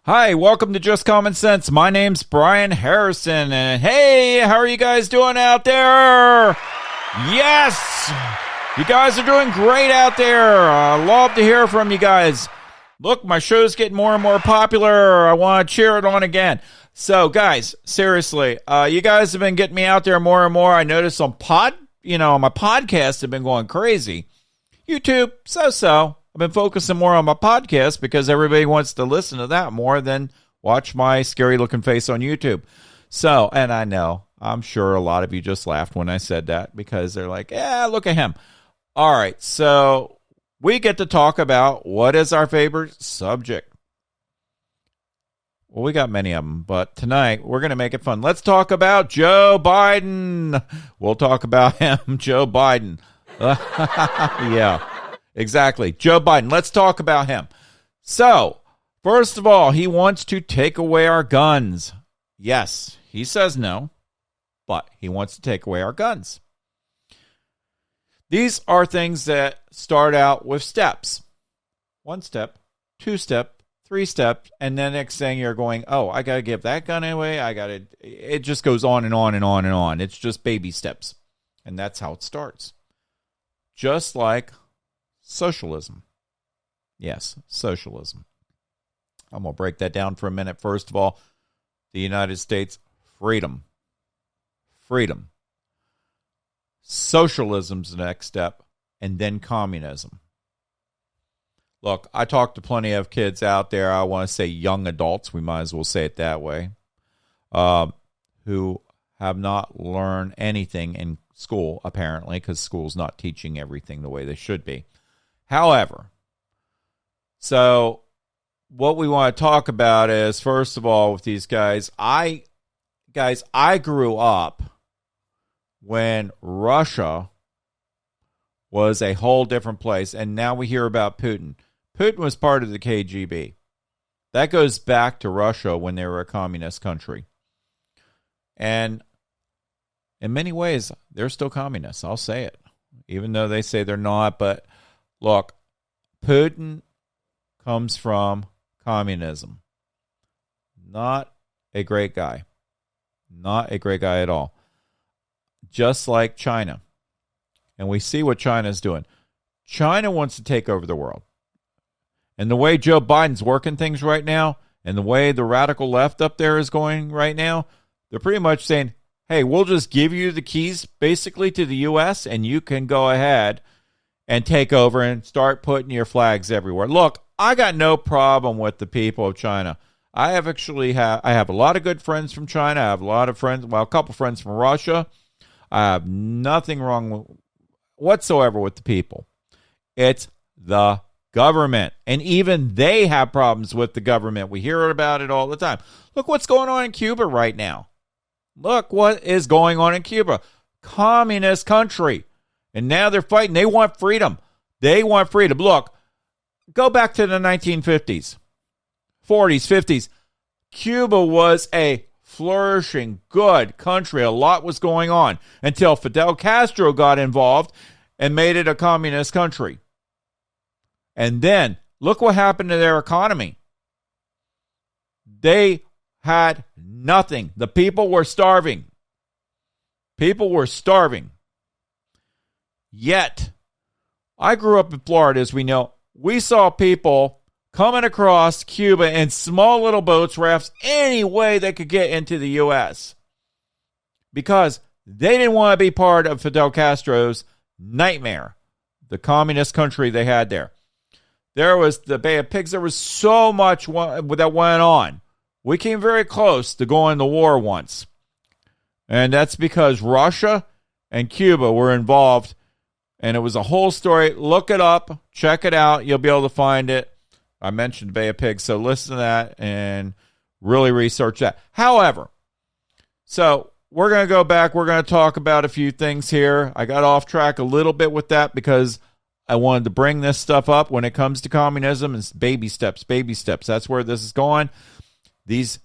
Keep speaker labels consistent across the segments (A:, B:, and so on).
A: Hi, welcome to Just Common Sense. My name's Brian Harrison, and hey, how are you guys doing out there? Yes, you guys are doing great out there. I love to hear from you guys. Look, my show's getting more and more popular. I want to cheer it on again. So, guys, seriously, you guys have been getting me out there more and more. I noticed on my podcast have been going crazy. YouTube, so. I've been focusing more on my podcast because everybody wants to listen to that more than watch my scary-looking face on YouTube. So, and I know, I'm sure a lot of you just laughed when I said that because they're like, yeah, look at him. All right, so we get to talk about what is our favorite subject. Well, we got many of them, but tonight we're going to make it fun. Let's talk about Joe Biden. We'll talk about him, Joe Biden. Yeah. Exactly. Joe Biden. Let's talk about him. So, first of all, he wants to take away our guns. Yes, he says no, but he wants to take away our guns. These are things that start out with steps. 1 step, 2 step, 3 steps, and then next thing you're going, oh, I got to give that gun away. It just goes on and on and on and on. It's just baby steps. And that's how it starts. Just like socialism. Yes, socialism. I'm going to break that down for a minute. First of all, the United States, freedom. Freedom. Socialism's the next step, and then communism. Look, I talk to plenty of kids out there, I want to say young adults, we might as well say it that way, who have not learned anything in school, apparently, because school's not teaching everything the way they should be. However, so what we want to talk about is, first of all, with these guys, I grew up when Russia was a whole different place, and now we hear about Putin. Putin was part of the KGB. That goes back to Russia when they were a communist country. And in many ways, they're still communists. I'll say it, even though they say they're not, but look, Putin comes from communism. Not a great guy. Not a great guy at all. Just like China. And we see what China's doing. China wants to take over the world. And the way Joe Biden's working things right now, and the way the radical left up there is going right now, they're pretty much saying, hey, we'll just give you the keys basically to the U.S. and you can go ahead and take over and start putting your flags everywhere. Look, I got no problem with the people of China. I have a lot of good friends from China. I have a lot of friends, a couple friends from Russia. I have nothing wrong whatsoever with the people. It's the government. And even they have problems with the government. We hear about it all the time. Look what's going on in Cuba right now. Look what is going on in Cuba. Communist country. And now they're fighting. They want freedom. They want freedom. Look, go back to the 1950s, 40s, 50s. Cuba was a flourishing, good country. A lot was going on until Fidel Castro got involved and made it a communist country. And then, look what happened to their economy. They had nothing. The people were starving. People were starving. Yet, I grew up in Florida, as we know. We saw people coming across Cuba in small little boats, rafts, any way they could get into the U.S. because they didn't want to be part of Fidel Castro's nightmare, the communist country they had there. There was the Bay of Pigs. There was so much that went on. We came very close to going to war once. And that's because Russia and Cuba were involved. And it was a whole story. Look it up. Check it out. You'll be able to find it. I mentioned Bay of Pigs, so listen to that and really research that. However, so we're going to go back. We're going to talk about a few things here. I got off track a little bit with that because I wanted to bring this stuff up when it comes to communism. It's baby steps, baby steps. That's where this is going. These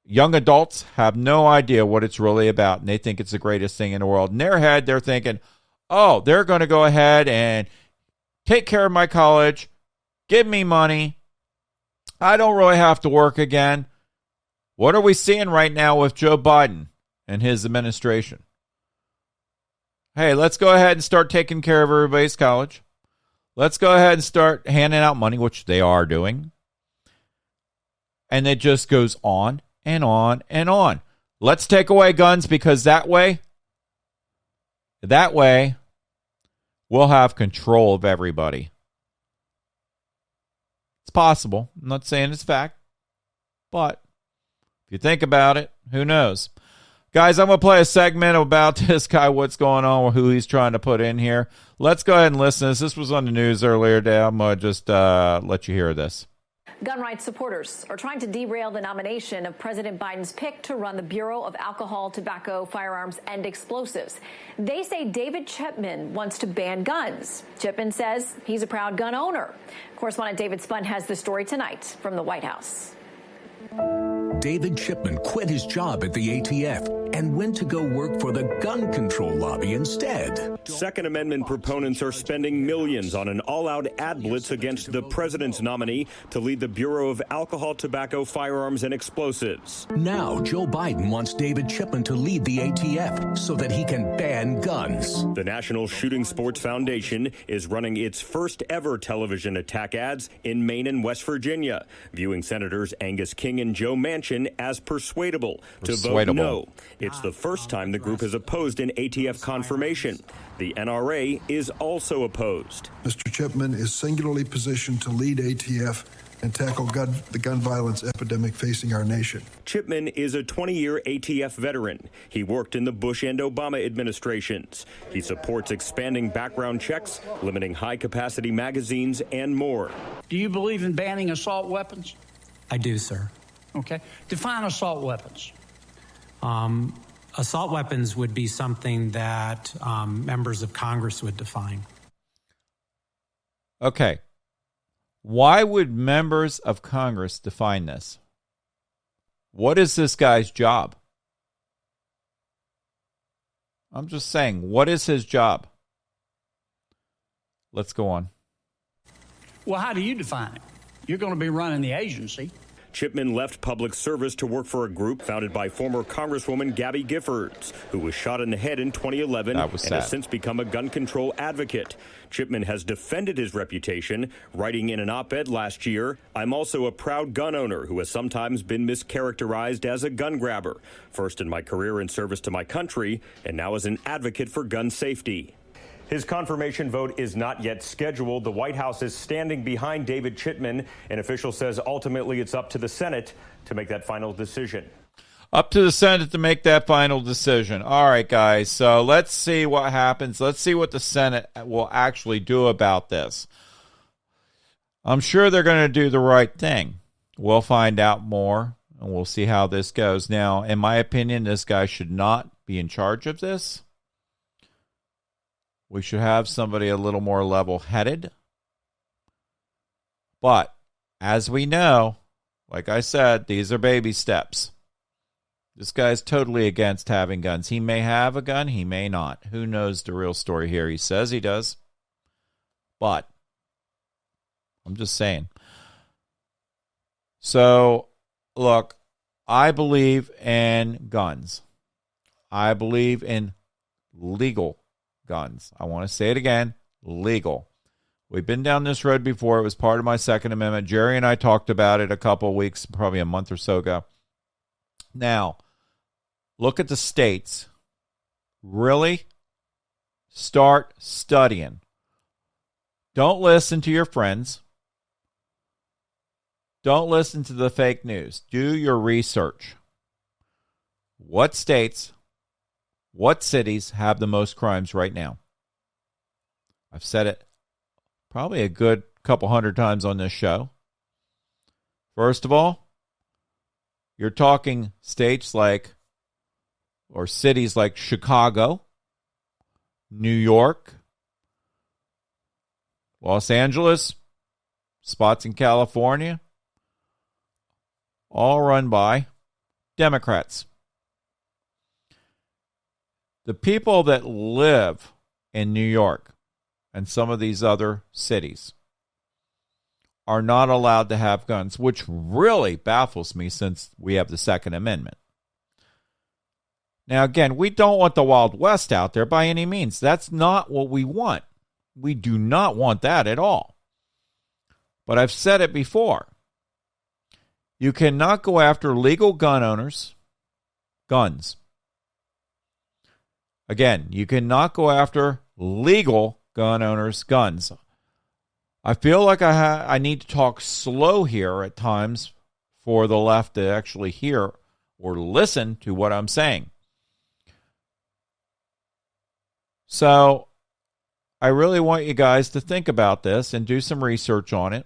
A: young adults have no idea what it's really about, and they think it's the greatest thing in the world. In their head, they're thinking, oh, they're going to go ahead and take care of my college, give me money, I don't really have to work again. What are we seeing right now with Joe Biden and his administration? Hey, let's go ahead and start taking care of everybody's college. Let's go ahead and start handing out money, which they are doing. And it just goes on and on and on. Let's take away guns because that way, we'll have control of everybody. It's possible. I'm not saying it's fact. But if you think about it, who knows? Guys, I'm going to play a segment about this guy, what's going on, or who he's trying to put in here. Let's go ahead and listen to this. This was on the news earlier today. I'm going to just let you hear this.
B: Gun rights supporters are trying to derail the nomination of President Biden's pick to run the Bureau of Alcohol, Tobacco, Firearms, and Explosives. They say David Chipman wants to ban guns. Chipman says he's a proud gun owner. Correspondent David Spun has the story tonight from the White House.
C: David Chipman quit his job at the ATF and went to go work for the gun control lobby instead.
D: Second Amendment proponents are spending millions on an all-out ad blitz against the president's nominee to lead the Bureau of Alcohol, Tobacco, Firearms, and Explosives.
C: Now, Joe Biden wants David Chipman to lead the ATF so that he can ban guns.
D: The National Shooting Sports Foundation is running its first ever television attack ads in Maine and West Virginia, viewing Senators Angus King and Joe Manchin as persuadable to vote no. It's the first time the group has opposed an ATF confirmation. The NRA is also opposed.
E: Mr. Chipman is singularly positioned to lead ATF and tackle the gun violence epidemic facing our nation.
D: Chipman is a 20-year ATF veteran. He worked in the Bush and Obama administrations. He supports expanding background checks, limiting high-capacity magazines, and more.
F: Do you believe in banning assault weapons?
G: I do, sir.
F: Okay. Define assault weapons.
G: Assault weapons would be something that members of Congress would define.
A: Okay. Why would members of Congress define this? What is this guy's job? I'm just saying, what is his job? Let's go on.
F: Well, how do you define it? You're going to be running the agency.
D: Chipman left public service to work for a group founded by former Congresswoman Gabby Giffords, who was shot in the head in 2011 and has since become a gun control advocate. Chipman has defended his reputation, writing in an op-ed last year, "I'm also a proud gun owner who has sometimes been mischaracterized as a gun grabber, first in my career in service to my country and now as an advocate for gun safety." His confirmation vote is not yet scheduled. The White House is standing behind David Chipman. An official says ultimately it's up to the Senate to make that final decision.
A: Up to the Senate to make that final decision. All right, guys. So let's see what happens. Let's see what the Senate will actually do about this. I'm sure they're going to do the right thing. We'll find out more, and we'll see how this goes. Now, in my opinion, this guy should not be in charge of this. We should have somebody a little more level-headed. But, as we know, like I said, these are baby steps. This guy's totally against having guns. He may have a gun, he may not. Who knows the real story here? He says he does. But, I'm just saying. So, look, I believe in guns. I believe in legal guns. I want to say it again, legal. We've been down this road before. It was part of my Second Amendment. Jerry and I talked about it a couple of weeks, probably a month or so ago. Now, look at the states. Really start studying. Don't listen to your friends. Don't listen to the fake news. Do your research. What states, what cities have the most crimes right now? I've said it probably a good couple hundred times on this show. First of all, you're talking states like, or cities like Chicago, New York, Los Angeles, spots in California, all run by Democrats. The people that live in New York and some of these other cities are not allowed to have guns, which really baffles me since we have the Second Amendment. Now, again, we don't want the Wild West out there by any means. That's not what we want. We do not want that at all. But I've said it before. You cannot go after legal gun owners, guns. Again, you cannot go after legal gun owners, guns. I feel like I need to talk slow here at times for the left to actually hear or listen to what I'm saying. So I really want you guys to think about this and do some research on it.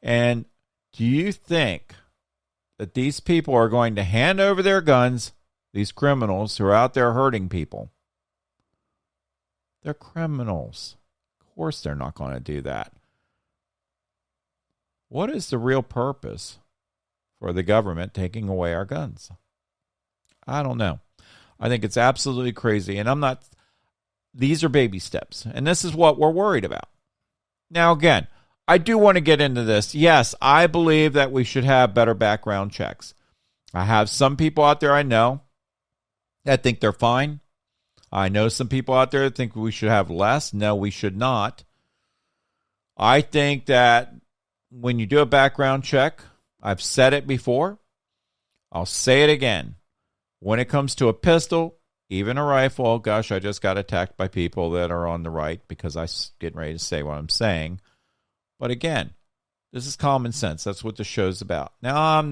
A: And do you think that these people are going to hand over their guns, these criminals who are out there hurting people? They're criminals. Of course they're not going to do that. What is the real purpose for the government taking away our guns? I don't know. I think it's absolutely crazy. And these are baby steps. And this is what we're worried about. Now, again, I do want to get into this. Yes, I believe that we should have better background checks. I have some people out there I know that think they're fine. I know some people out there that think we should have less. No, we should not. I think that when you do a background check, I've said it before, I'll say it again. When it comes to a pistol, even a rifle, gosh, I just got attacked by people that are on the right because I'm getting ready to say what I'm saying. But again, this is common sense. That's what the show's about. Now,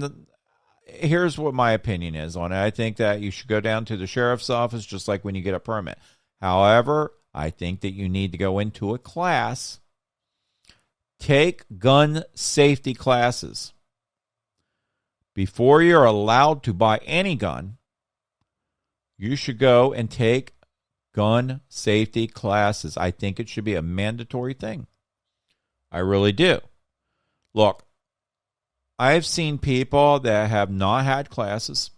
A: here's what my opinion is on it. I think that you should go down to the sheriff's office just like when you get a permit. However, I think that you need to go into a class, take gun safety classes. Before you're allowed to buy any gun, you should go and take gun safety classes. I think it should be a mandatory thing. I really do. Look, I've seen people that have not had classes.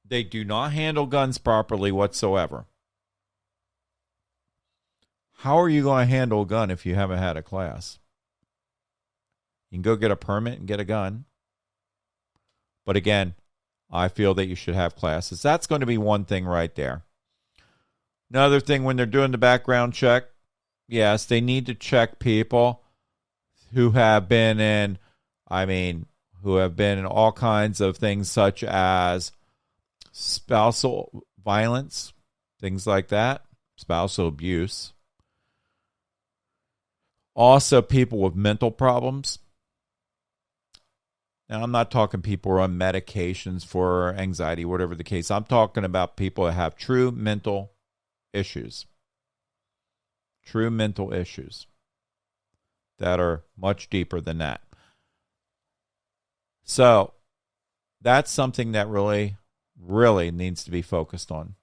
A: They do not handle guns properly whatsoever. How are you going to handle a gun if you haven't had a class? You can go get a permit and get a gun. But again, I feel that you should have classes. That's going to be one thing right there. Another thing, when they're doing the background check, yes, they need to check people who have been in, all kinds of things such as spousal violence, things like that, spousal abuse. Also, people with mental problems. Now, I'm not talking people who are on medications for anxiety, whatever the case. I'm talking about people that have true mental issues. True mental issues that are much deeper than that. So, that's something that really, really needs to be focused on.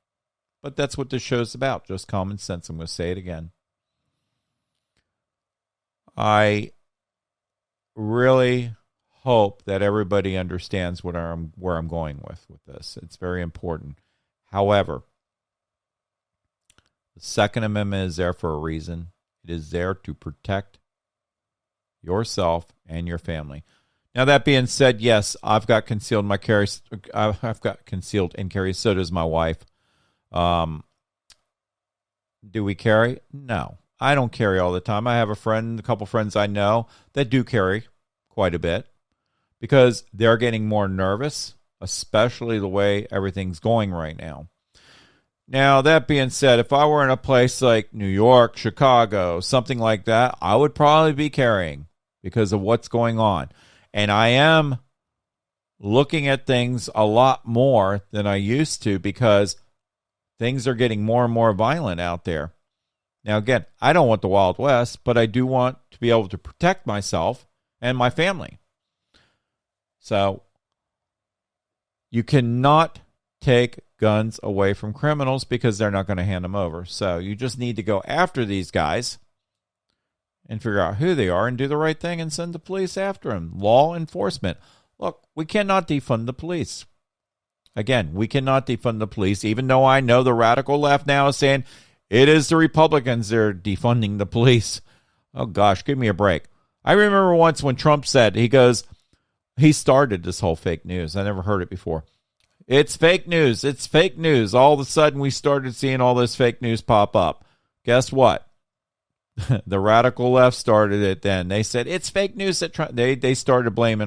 A: But that's what this show's about, just common sense. I'm going to say it again. I really hope that everybody understands where I'm going with this. It's very important. However, the Second Amendment is there for a reason. It is there to protect yourself and your family. Now, that being said, yes, I've got concealed and carry. So does my wife. Do we carry? No, I don't carry all the time. I have a couple friends I know that do carry quite a bit because they're getting more nervous, especially the way everything's going right now. Now, that being said, if I were in a place like New York, Chicago, something like that, I would probably be carrying because of what's going on. And I am looking at things a lot more than I used to because things are getting more and more violent out there. Now, again, I don't want the Wild West, but I do want to be able to protect myself and my family. So, you cannot take guns away from criminals because they're not going to hand them over. So, you just need to go after these guys and figure out who they are and do the right thing and send the police after them. Law enforcement. Look, we cannot defund the police. Again, we cannot defund the police, even though I know the radical left now is saying it is the Republicans that are defunding the police. Oh, gosh, give me a break. I remember once when Trump said, he started this whole fake news. I never heard it before. It's fake news. It's fake news. All of a sudden, we started seeing all this fake news pop up. Guess what? The radical left started it then. They said, it's fake news that Trump. They started blaming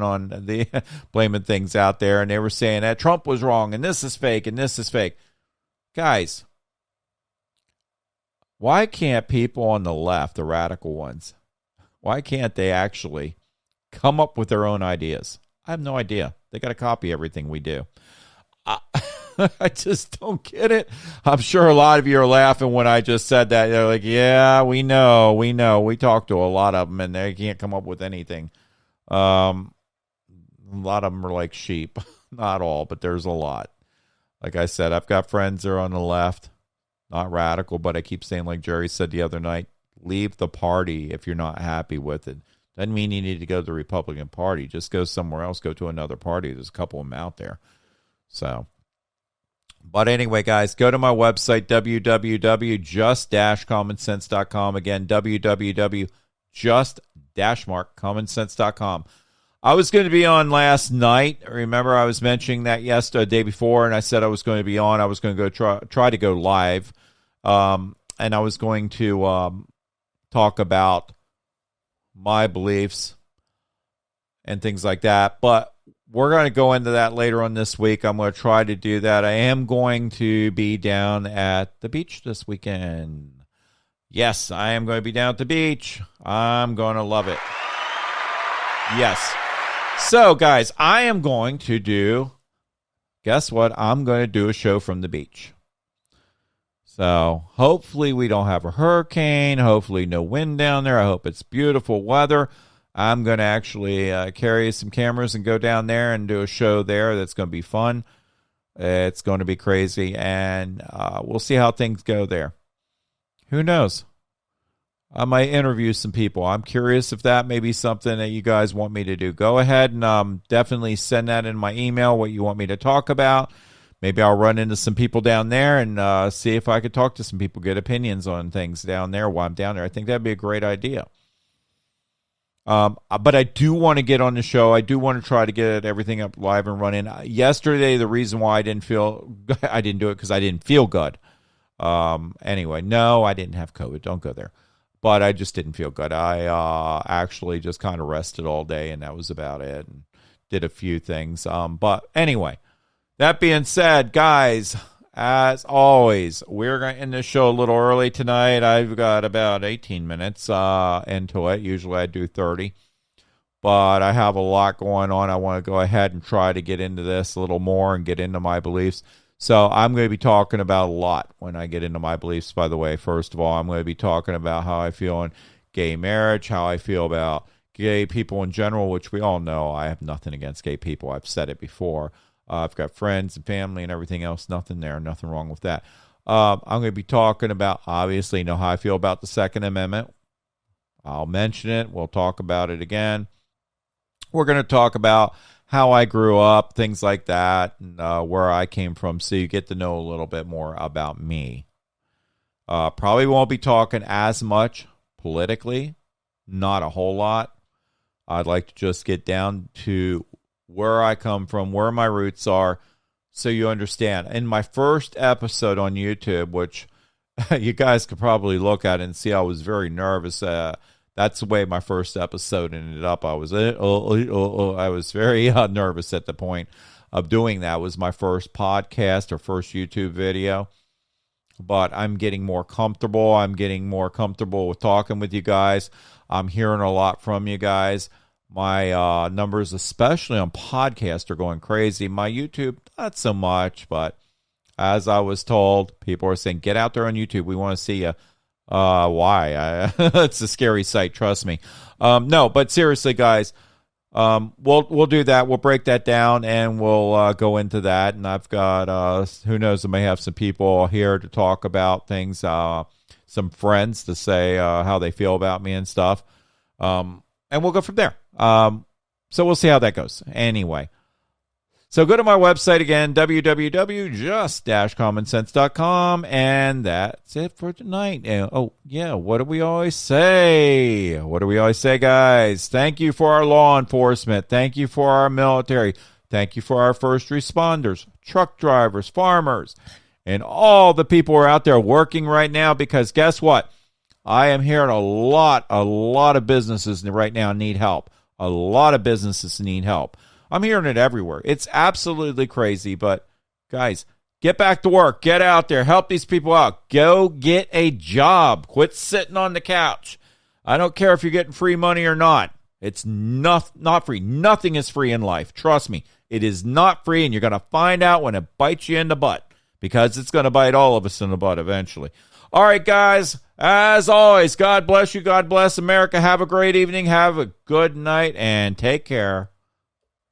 A: things out there, and they were saying that Trump was wrong, and this is fake, and this is fake. Guys, why can't people on the left, the radical ones, why can't they actually come up with their own ideas? I have no idea. They got to copy everything we do. I just don't get it. I'm sure a lot of you are laughing when I just said that. They're like, yeah, we know. We talked to a lot of them, and they can't come up with anything. A lot of them are like sheep. Not all, but there's a lot. Like I said, I've got friends that are on the left. Not radical, but I keep saying, like Jerry said the other night, leave the party if you're not happy with it. Doesn't mean you need to go to the Republican Party. Just go somewhere else. Go to another party. There's a couple of them out there. So, but anyway, guys, go to my website, www.just-commonsense.com. Again, www.just-commonsense.com. I was going to be on last night. Remember, I was mentioning that yesterday, the day before, and I said I was going to be on. I was going to go try to go live, and I was going to talk about my beliefs and things like that. But we're going to go into that later on this week. I'm going to try to do that. I am going to be down at the beach this weekend. Yes, I am going to be down at the beach. I'm going to love it. Yes. So, guys, I am going to do, guess what? I'm going to do a show from the beach. So, hopefully we don't have a hurricane. Hopefully no wind down there. I hope it's beautiful weather. I'm going to actually carry some cameras and go down there and do a show there. That's going to be fun. It's going to be crazy, and we'll see how things go there. Who knows? I might interview some people. I'm curious if that may be something that you guys want me to do. Go ahead and definitely send that in my email, what you want me to talk about. Maybe I'll run into some people down there and see if I could talk to some people, get opinions on things down there while I'm down there. I think that'd be a great idea. But I do want to get on the show. I do want to try to get everything up live and running. Yesterday, the reason why I didn't do it because I didn't feel good. Anyway, no, I didn't have COVID. Don't go there. But I just didn't feel good. I actually just kind of rested all day, and that was about it. And did a few things. But anyway, that being said, guys, as always, we're going to end this show a little early tonight. I've got about 18 minutes into it. Usually I do 30. But I have a lot going on. I want to go ahead and try to get into this a little more and get into my beliefs. So I'm going to be talking about a lot when I get into my beliefs, by the way. First of all, I'm going to be talking about how I feel in gay marriage, how I feel about gay people in general, which we all know I have nothing against gay people. I've said it before. I've got friends and family and everything else. Nothing there. Nothing wrong with that. I'm going to be talking about, obviously, how I feel about the Second Amendment. I'll mention it. We'll talk about it again. We're going to talk about how I grew up, things like that, and where I came from, so you get to know a little bit more about me. Probably won't be talking as much politically, not a whole lot. I'd like to just get down to where I come from, where my roots are, so you understand. In my first episode on YouTube, which you guys could probably look at and see I was very nervous. That's the way my first episode ended up. I was very nervous at the point of doing that. It was my first podcast or first YouTube video. But I'm getting more comfortable. I'm getting more comfortable with talking with you guys. I'm hearing a lot from you guys. My numbers, especially on podcast, are going crazy. My YouTube, not so much, but as I was told, people are saying, get out there on YouTube. We want to see you. Why? It's a scary sight, trust me. No, but seriously, guys, we'll do that. We'll break that down, and we'll go into that. And I've got, who knows, I may have some people here to talk about things, some friends to say how they feel about me and stuff. And we'll go from there. So we'll see how that goes. Anyway, So go to my website again, www.just-commonsense.com, and that's it for tonight. And, what do we always say? What do we always say, guys? Thank you for our law enforcement. Thank you for our military. Thank you for our first responders, truck drivers, farmers, and all the people who are out there working right now, because guess what? I am hearing a lot of businesses right now need help. A lot of businesses need help. I'm hearing it everywhere. It's absolutely crazy, but guys, get back to work. Get out there. Help these people out. Go get a job. Quit sitting on the couch. I don't care if you're getting free money or not. It's not free. Nothing is free in life. Trust me. It is not free, and you're going to find out when it bites you in the butt, because it's going to bite all of us in the butt eventually. All right, guys, as always, God bless you. God bless America. Have a great evening. Have a good night, and take care.